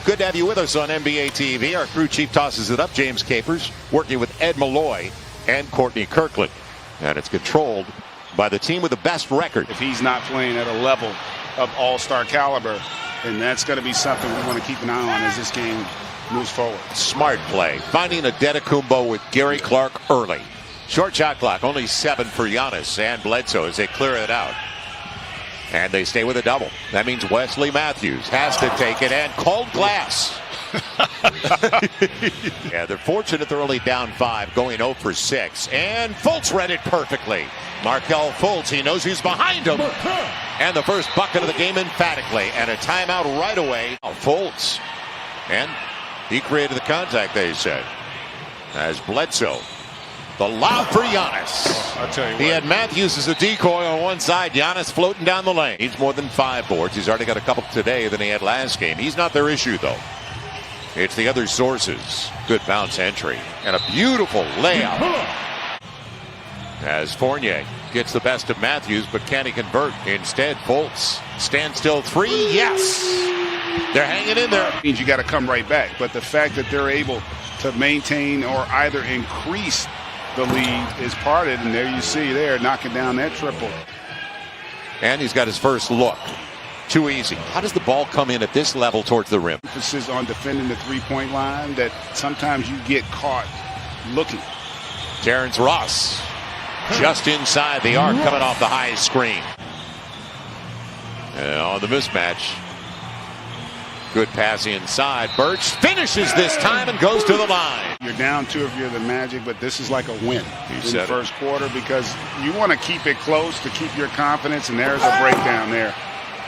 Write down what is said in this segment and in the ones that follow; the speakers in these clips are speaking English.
Good to have you with us on NBA TV. Our crew chief tosses it up, James Capers, working with Ed Malloy and Courtney Kirkland. And it's controlled by the team with the best record. If he's not playing at a level of all-star caliber, then that's going to be something we want to keep an eye on as this game moves forward. Smart play, finding Antetokounmpo with Gary Clark early. Short shot clock, only 7 for Giannis and Bledsoe as they clear it out. And they stay with a double. That means Wesley Matthews has to take it and called glass. Yeah, they're fortunate they're only down 5, going 0 for 6. And Fultz read it perfectly. Markelle Fultz, he knows he's behind him. And the first bucket of the game emphatically. And a timeout right away. Fultz. And he created the contact, they said. As Bledsoe. The lob for Giannis. I'll tell you He what. had Matthews as a decoy on one side. Giannis floating down the lane. He's more than 5 boards. He's already got a couple today than he had last game. He's not their issue, though. It's the other sources. Good bounce entry. And a beautiful layup. As Fournier gets the best of Matthews, but can he convert? Instead, Fultz. Standstill 3. Yes. They're hanging in there. Means you got to come right back. But the fact that they're able to maintain or either increase the lead is part of it, and there you see there knocking down that triple. And he's got his first look. Too easy. How does the ball come in at this level towards the rim? Emphasis on defending the three-point line that sometimes you get caught looking. Terrence Ross just inside the arc, coming off the high screen. And on the mismatch, good pass inside. Birch finishes this time and goes to the line. You're down 2 if you're the Magic, but this is like a win in the first quarter because you want to keep it close to keep your confidence, and there's a breakdown there.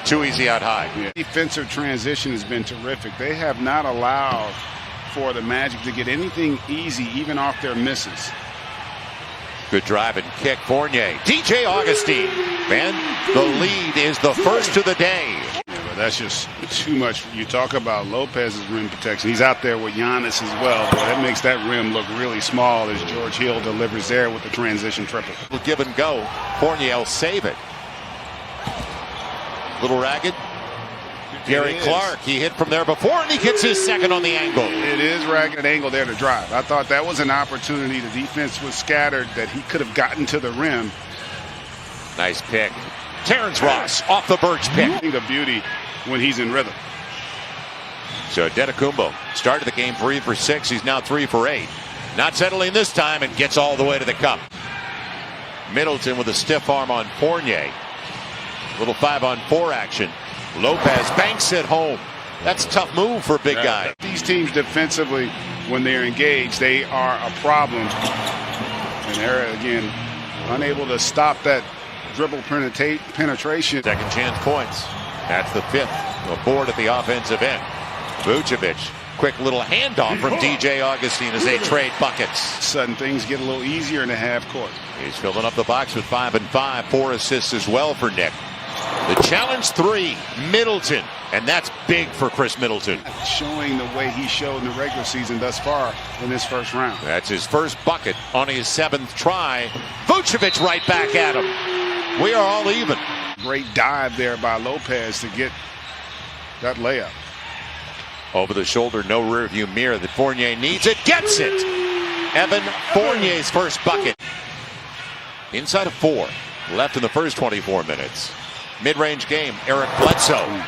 Too easy out high. Yeah. Defensive transition has been terrific. They have not allowed for the Magic to get anything easy, even off their misses. Good drive and kick. Fournier. DJ Augustine. And the lead is the first of the day. But that's just too much. You talk about Lopez's rim protection. He's out there with Giannis as well. Boy, that makes that rim look really small as George Hill delivers there with the transition triple. Give and go. Fournier will save it. Little ragged. Gary Clark, he hit from there before, and he gets his second on the angle. It is ragged angle there to drive. I thought that was an opportunity. The defense was scattered that he could have gotten to the rim. Nice pick. Terrence Ross off the Birch pick. The beauty when he's in rhythm. So Antetokounmpo started the game 3 for 6. He's now 3 for 8. Not settling this time and gets all the way to the cup. Middleton with a stiff arm on Fournier. Little 5-on-4 action. Lopez banks it home. That's a tough move for a big guy. These teams defensively, when they're engaged, they are a problem. And they're, again, unable to stop that dribble penetration. Second chance points. That's the 5th aboard at the offensive end. Vucevic, quick little handoff from DJ Augustine as they trade buckets. Sudden things get a little easier in the half court. He's filling up the box with 5 and 5. 4 assists as well for Nick. The challenge 3, Middleton. And that's big for Chris Middleton. Showing the way he showed in the regular season thus far in this first round. That's his first bucket on his 7th try. Vucevic right back at him. We are all even. Great dive there by Lopez to get that layup. Over the shoulder, no rear view mirror that Fournier needs. It gets it. Evan Fournier's first bucket. Inside of 4. Left in the first 24 minutes. Mid-range game, Eric Bledsoe.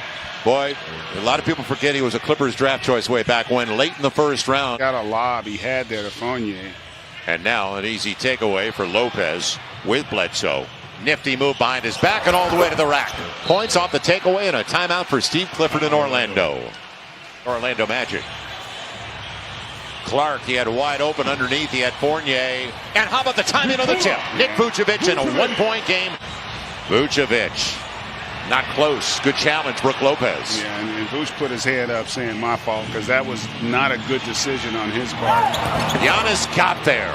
Boy, a lot of people forget he was a Clippers draft choice way back when, late in the first round. Got a lob he had there to Fournier. And now an easy takeaway for Lopez with Bledsoe. Nifty move behind his back and all the way to the rack. Points off the takeaway and a timeout for Steve Clifford in Orlando. Orlando Magic. Clark, he had wide open underneath. He had Fournier. And how about the timing of the tip? Nick Vucevic in a 1-point game. Vucevic. Not close. Good challenge, Brook Lopez. Yeah, and Vuce put his hand up saying my fault because that was not a good decision on his part. Giannis got there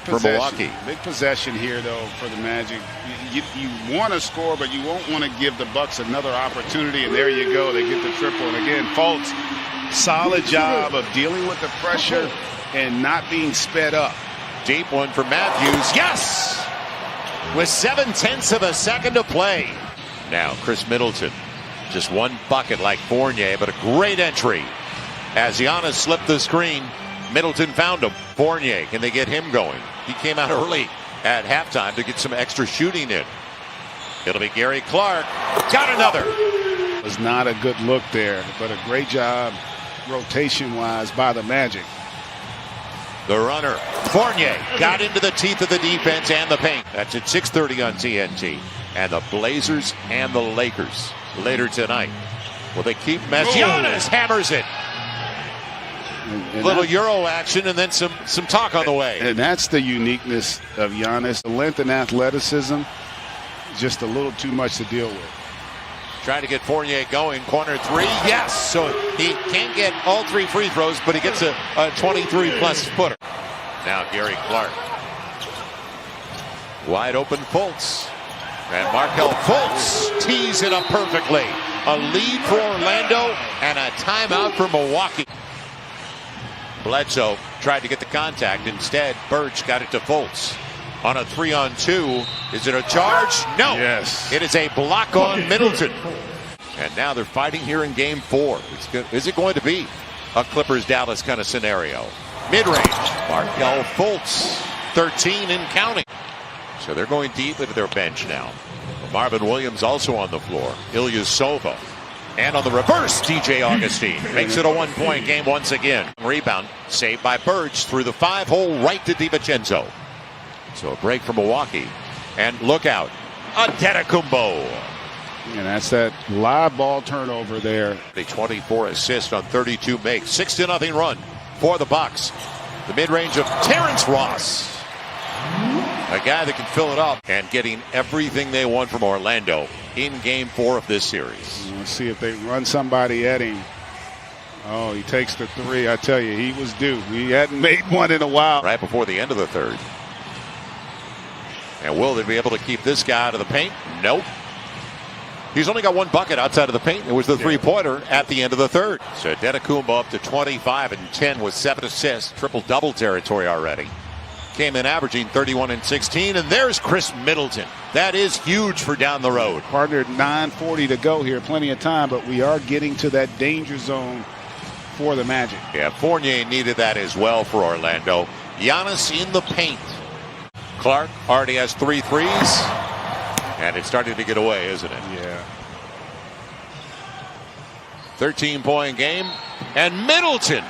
for Milwaukee. Big possession here, though, for the Magic. You want to score, but you won't want to give the Bucks another opportunity, and there you go. They get the triple. And again, Fultz, solid job of dealing with the pressure and not being sped up. Deep one for Matthews. Yes! With 0.7 of a second to play. Now Chris Middleton Just one bucket like Fournier, but a great entry. As Giannis slipped the screen, Middleton found him. Fournier, can they get him going? He came out early at halftime to get some extra shooting in. It'll be Gary Clark. Got another. It was not a good look there, but a great job rotation-wise by the Magic. The runner, Fournier, got into the teeth of the defense and the paint. That's at 6:30 on TNT. And the Blazers and the Lakers later tonight. Will they keep Messi? Giannis hammers it. And little Euro action and then some talk on the way. And that's the uniqueness of Giannis. The length and athleticism, just a little too much to deal with. Trying to get Fournier going. Corner three. Yes. So he can't get all three free throws, but he gets a 23-plus footer. Now Gary Clark. Wide open Fultz. And Markelle Fultz tees it up perfectly. A lead for Orlando and a timeout for Milwaukee. Bledsoe tried to get the contact. Instead, Birch got it to Fultz. On a 3-on-2. Is it a charge? No. Yes. It is a block on Middleton. And now they're fighting here in game 4. Is it going to be a Clippers-Dallas kind of scenario? Mid-range. Markelle Fultz, 13 and counting. So they're going deep into their bench now. Marvin Williams also on the floor. Ilyasova. And on the reverse, DJ Augustine makes it a one-point game once again. Rebound saved by Birch through the 5-hole right to DiVincenzo. So a break for Milwaukee. And look out, Antetokounmpo. And that's that live ball turnover there. The 24 assists on 32 makes. 6-0 run for the Bucks. The mid-range of Terrence Ross. A guy that can fill it up and getting everything they want from Orlando in game 4 of this series. Let's see if they run somebody at him. Oh, he takes the three. I tell you, he was due. He hadn't made one in a while. Right before the end of the third. And will they be able to keep this guy out of the paint? Nope. He's only got one bucket outside of the paint. It was the three-pointer at the end of the third. So Antetokounmpo up to 25 and 10 with 7 assists. Triple-double territory already. Came in averaging 31 and 16. And there's Chris Middleton. That is huge for down the road. Partner, 9:40 to go here. Plenty of time, but we are getting to that danger zone for the Magic. Yeah, Fournier needed that as well for Orlando. Giannis in the paint. Clark already has 3 threes. And it's starting to get away, isn't it? Yeah. 13-point game. And Middleton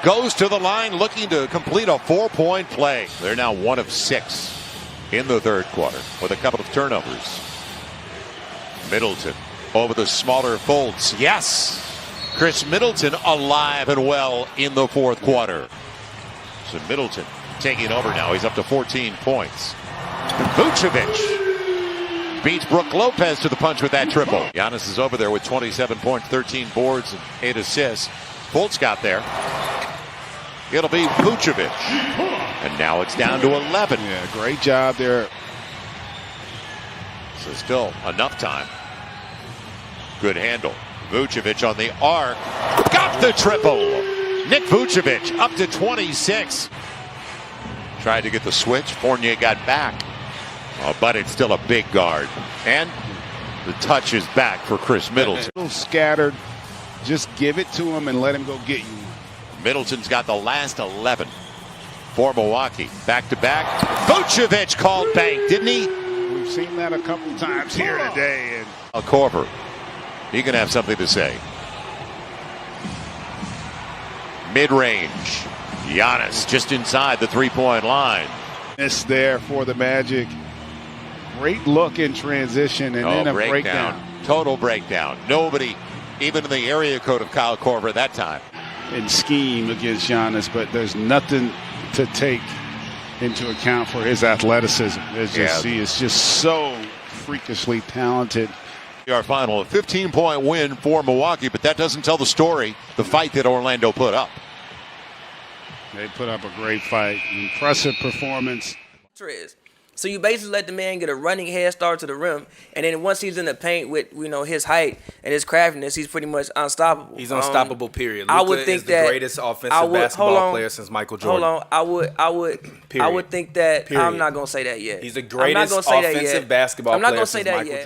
goes to the line looking to complete a 4-point play. They're now 1 of 6 in the third quarter with a couple of turnovers. Middleton over the smaller Fultz. Yes. Chris Middleton alive and well in the fourth quarter. So Middleton taking over now. He's up to 14 points. Vucevic beats Brook Lopez to the punch with that triple. Giannis is over there with 27 points, 13 boards, and 8 assists. Fultz got there. It'll be Vucevic. And now it's down to 11. Yeah, great job there. So still enough time. Good handle. Vucevic on the arc. Got the triple. Nick Vucevic up to 26. Tried to get the switch. Fournier got back. Oh, but it's still a big guard. And the touch is back for Chris Middleton. A little scattered. Just give it to him and let him go get you. Middleton's got the last 11 for Milwaukee. Back-to-back. Vucevic called bank, didn't he? We've seen that a couple times here today. And Corver, he can have something to say. Mid-range. Giannis just inside the three-point line. It's there for the Magic. Great look in transition and then a breakdown. Total breakdown. Nobody, even in the area code of Kyle Korver that time. In scheme against Giannis, but there's nothing to take into account for his athleticism. He is just so freakishly talented. Our final, a 15-point win for Milwaukee, but that doesn't tell the story, the fight that Orlando put up. They put up a great fight. Impressive performance. So you basically let the man get a running head start to the rim, and then once he's in the paint with his height and his craftiness, he's pretty much unstoppable. He's unstoppable. Period. I would think is that the greatest offensive basketball player since Michael Jordan. Hold on, I would think that. Period. I'm not gonna say that yet. He's the greatest offensive basketball player since Michael Jordan.